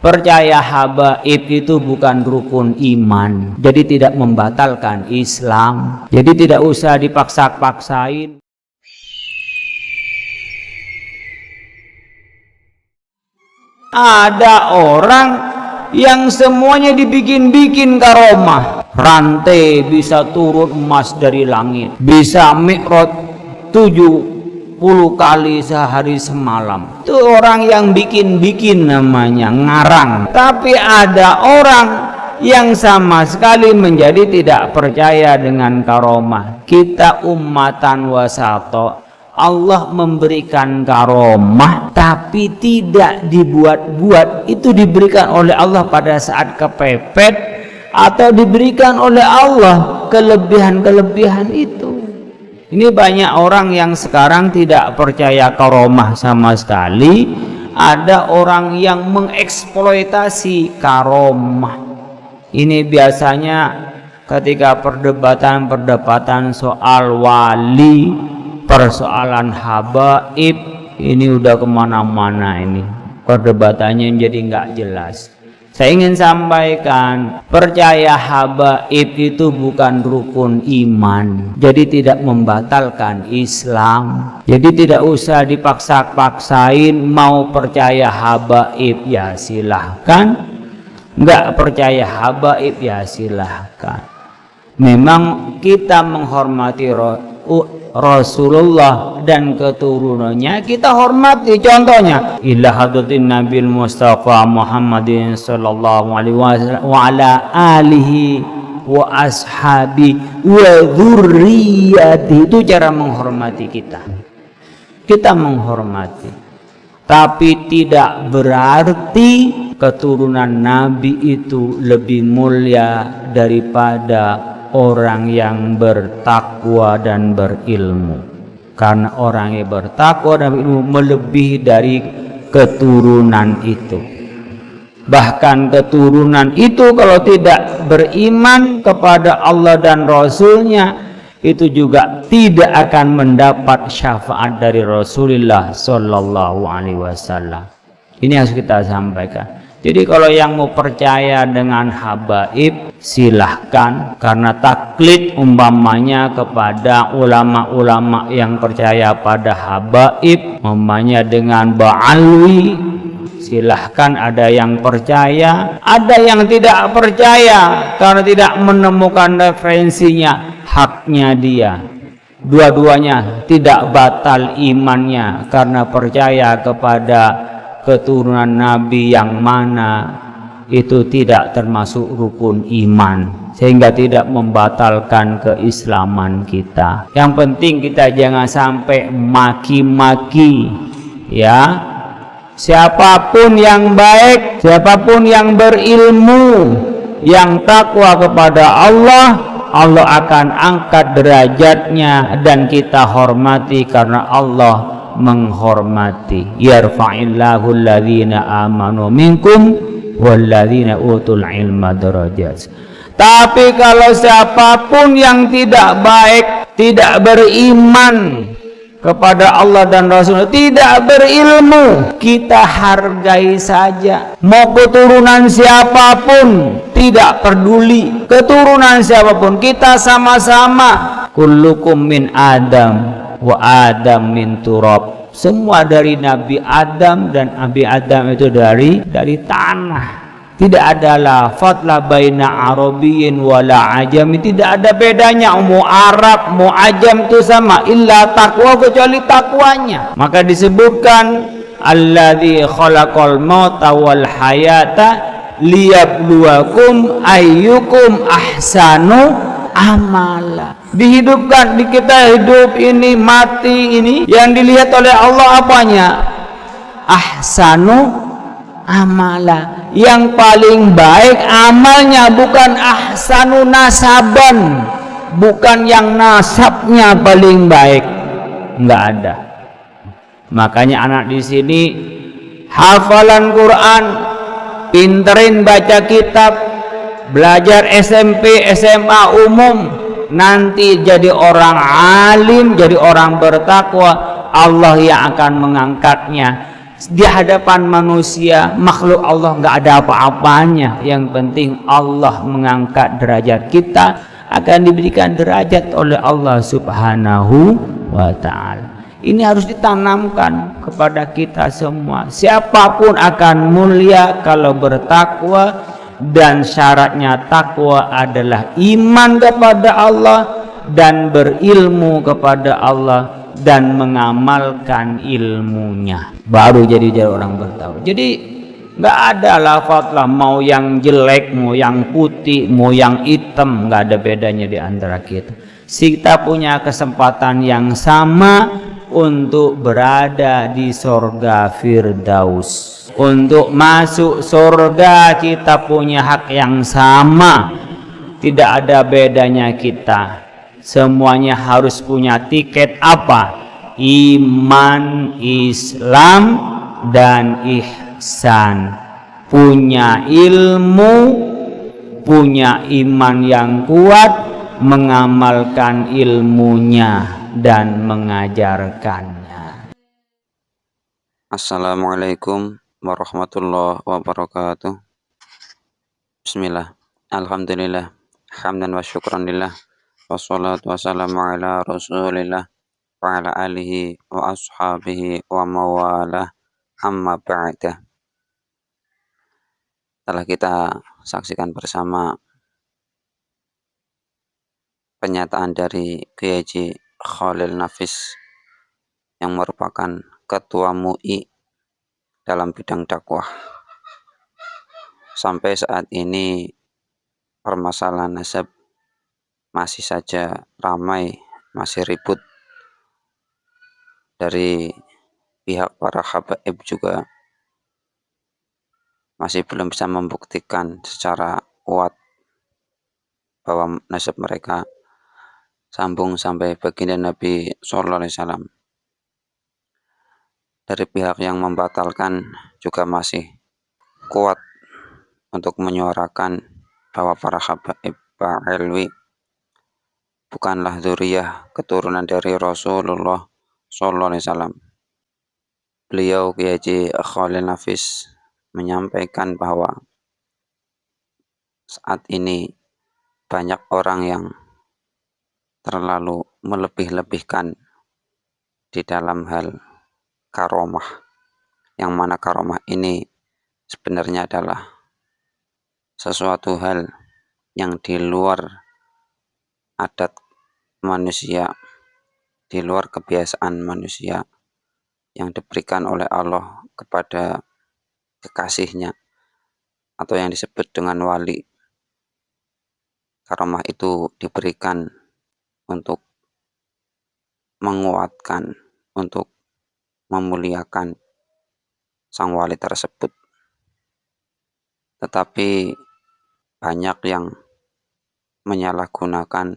Percaya habaib itu bukan rukun iman, jadi tidak membatalkan Islam, jadi tidak usah dipaksa-paksain. Ada orang yang semuanya dibikin-bikin karomah, rantai bisa turun emas dari langit, bisa mi'raj 70 kali sehari semalam. Itu orang yang bikin-bikin namanya, ngarang. Tapi ada orang yang sama sekali menjadi tidak percaya dengan karomah. Kita ummatan wasato, Allah memberikan karomah tapi tidak dibuat-buat. Itu diberikan oleh Allah pada saat kepepet, atau diberikan oleh Allah kelebihan-kelebihan itu. Ini banyak orang yang sekarang tidak percaya karomah sama sekali. Ada orang yang mengeksploitasi karomah. Ini biasanya ketika perdebatan soal wali, persoalan habaib, ini udah kemana-mana ini perdebatannya, jadi nggak jelas. Saya ingin sampaikan, percaya habaib itu bukan rukun iman, jadi tidak membatalkan Islam. Jadi tidak usah dipaksa-paksain, mau percaya habaib ya silahkan, nggak percaya habaib ya silahkan. Memang kita menghormati Rasulullah dan keturunannya, kita hormati. Contohnya ila hadratin Nabil Mustafa Muhammadin sallallahu alaihi wasallam wa ala alihi wa ashabi wa dzurriyyati. Itu cara menghormati kita menghormati, tapi tidak berarti keturunan Nabi itu lebih mulia daripada orang yang bertakwa dan berilmu. Karena orang yang bertakwa dan berilmu melebihi dari keturunan itu. Bahkan keturunan itu kalau tidak beriman kepada Allah dan Rasulnya, itu juga tidak akan mendapat syafaat dari Rasulullah Sallallahu Alaihi Wasallam. Ini harus kita sampaikan. Jadi kalau yang mau percaya dengan habaib silahkan, karena taklid umpamanya kepada ulama-ulama yang percaya pada habaib, umpamanya dengan Ba'alwi, silahkan. Ada yang percaya, ada yang tidak percaya karena tidak menemukan referensinya, haknya dia. Dua-duanya tidak batal imannya karena percaya kepada keturunan Nabi yang mana itu tidak termasuk rukun iman, sehingga tidak membatalkan keislaman kita. Yang penting kita jangan sampai maki-maki, ya. Siapapun yang baik, siapapun yang berilmu, yang takwa kepada Allah, Allah akan angkat derajatnya dan kita hormati karena Allah menghormati. Yarfa'illahu alladhina amanu minkum walladzina utul ilma darajat. Tapi kalau siapapun yang tidak baik, tidak beriman kepada Allah dan Rasul, tidak berilmu, kita hargai saja. Mau keturunan siapapun, tidak peduli keturunan siapapun, kita sama-sama. Kullukum min Adam wa Adam min turab. Semua dari Nabi Adam, dan Nabi Adam itu dari tanah. Tidak ada lafadz la baina arabiyyin wala ajami, tidak ada bedanya. Mau Arab mau ajam itu sama, illa taqwa, kecuali takwanya. Maka disebutkan alladzi khalaqal mauta wal hayata liyabluwakum ayyukum ahsanu amala. Dihidupkan, di kita hidup ini, mati ini, yang dilihat oleh Allah apanya? Ahsanu amala, yang paling baik amalnya, bukan ahsanu nasaban, bukan yang nasabnya paling baik, enggak ada. Makanya anak di sini hafalan Quran, pinterin baca kitab, belajar SMP, SMA umum, nanti jadi orang alim, jadi orang bertakwa, Allah yang akan mengangkatnya. di hadapan manusia, makhluk Allah nggak ada apa-apanya. Yang penting Allah mengangkat derajat kita, akan diberikan derajat oleh Allah Subhanahu wa ta'ala. Ini harus ditanamkan kepada kita semua. Siapapun akan mulia kalau bertakwa, dan syaratnya takwa adalah iman kepada Allah dan berilmu kepada Allah dan mengamalkan ilmunya, baru jadi orang bertakwa. Jadi nggak ada lafaz lah, mau yang jelek, mau yang putih, mau yang hitam, nggak ada bedanya di antara kita. Kita punya kesempatan yang sama untuk berada di sorga Firdaus. Untuk masuk sorga kita punya hak yang sama, tidak ada bedanya kita. Semuanya harus punya tiket apa? Iman, Islam, dan ihsan. Punya ilmu, punya iman yang kuat, mengamalkan ilmunya dan mengajarkannya. Assalamualaikum warahmatullahi wabarakatuh. Bismillah. Alhamdulillah. Hamdan wa syukran lillah. Wassalatu wassalamu ala rasulillah wa ala alihi wa ashabihi wa mawalah. Amma ba'dah. Telah kita saksikan bersama pernyataan dari Kiai Haji Khalil Nafis yang merupakan Ketua MUI dalam bidang dakwah. Sampai saat ini permasalahan nasab masih saja ramai, masih ribut. Dari pihak para habaib juga masih belum bisa membuktikan secara kuat bahwa nasab mereka sambung sampai baginda Nabi Sallallahu Alaihi Wasallam. Dari pihak yang membatalkan juga masih kuat untuk menyuarakan bahwa para habaib Ba'ilwi bukanlah dzurriyyah keturunan dari Rasulullah Sallallahu Alaihi Wasallam. Beliau Kiai Haji Khalil Nafis menyampaikan bahwa saat ini banyak orang yang terlalu melebih-lebihkan di dalam hal karomah, yang mana karomah ini sebenarnya adalah sesuatu hal yang di luar adat manusia, di luar kebiasaan manusia, yang diberikan oleh Allah kepada kekasihnya atau yang disebut dengan wali. Karomah itu diberikan untuk menguatkan, untuk memuliakan sang wali tersebut. Tetapi banyak yang menyalahgunakan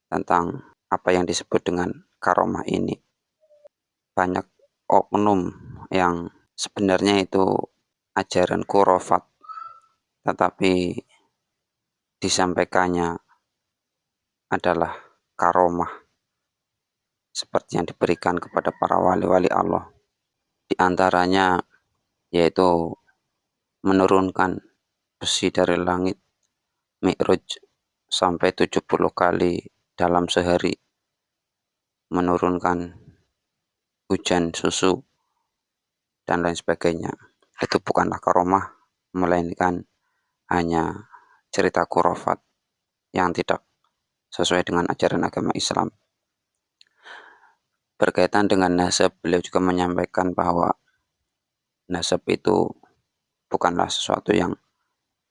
tentang apa yang disebut dengan karomah ini. Banyak oknum yang sebenarnya itu ajaran khurafat, tetapi disampaikannya adalah karomah seperti yang diberikan kepada para wali-wali Allah. Di antaranya yaitu menurunkan besi dari langit, Mi'raj sampai 70 kali dalam sehari, menurunkan hujan susu dan lain sebagainya. Itu bukanlah karomah, melainkan hanya cerita khurafat yang tidak sesuai dengan ajaran agama Islam. Berkaitan dengan nasab, beliau juga menyampaikan bahwa nasab itu bukanlah sesuatu yang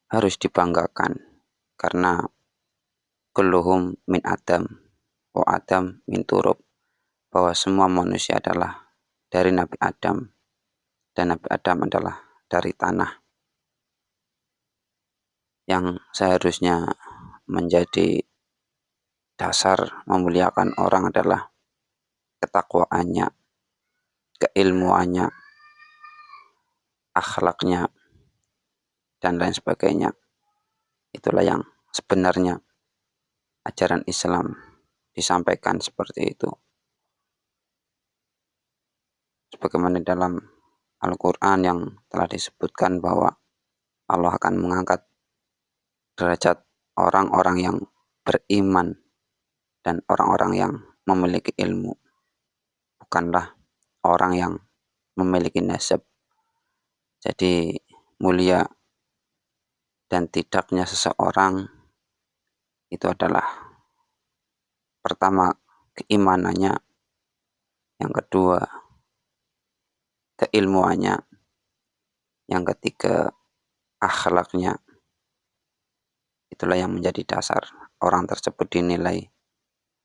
harus dibanggakan, karena kulluhum min Adam wa Adam min turub, bahwa semua manusia adalah dari Nabi Adam dan Nabi Adam adalah dari tanah. Yang seharusnya menjadi dasar memuliakan orang adalah ketakwaannya, keilmuannya, akhlaknya, dan lain sebagainya. Itulah yang sebenarnya ajaran Islam disampaikan seperti itu. Sebagaimana dalam Al-Quran yang telah disebutkan bahwa Allah akan mengangkat derajat orang-orang yang beriman dan orang-orang yang memiliki ilmu, bukanlah orang yang memiliki nasab. Jadi mulia dan tidaknya seseorang itu adalah pertama keimanannya, yang kedua keilmuannya, yang ketiga akhlaknya. Itulah yang menjadi dasar orang tersebut dinilai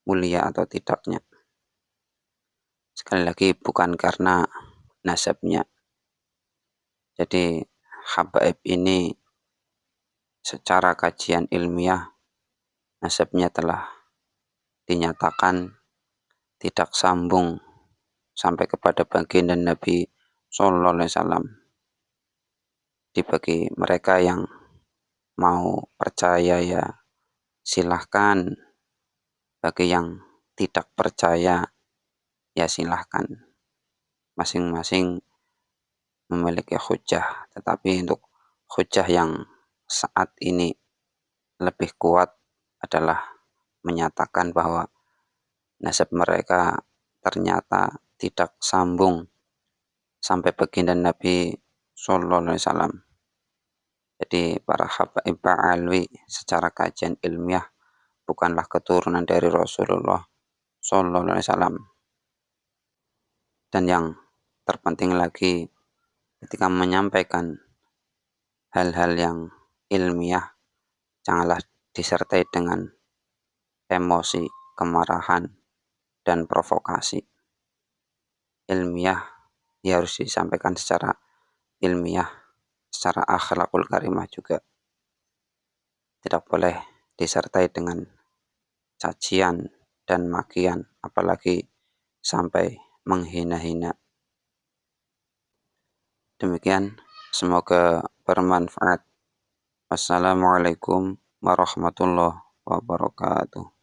mulia atau tidaknya. Sekali lagi bukan karena nasabnya. Jadi habaib ini secara kajian ilmiah nasabnya telah dinyatakan tidak sambung sampai kepada baginda Nabi Sallallahu Alaihi Wasallam. Bagi mereka yang mau percaya ya silahkan, bagi yang tidak percaya ya silahkan. Masing-masing memiliki hujah, tetapi untuk hujah yang saat ini lebih kuat adalah menyatakan bahwa nasab mereka ternyata tidak sambung sampai baginda Nabi Sallallahu Alaihi Wasallam. Jadi para habaib alwi secara kajian ilmiah bukanlah keturunan dari Rasulullah Sallallahu Alaihi Wasallam. Dan yang terpenting lagi, ketika menyampaikan hal-hal yang ilmiah, janganlah disertai dengan emosi, kemarahan, dan provokasi. Ilmiah ya harus disampaikan secara ilmiah, secara akhlakul karimah juga. Tidak boleh disertai dengan cacian dan makian, apalagi sampai menghina-hina. Demikian, semoga bermanfaat. Wassalamualaikum warahmatullahi wabarakatuh.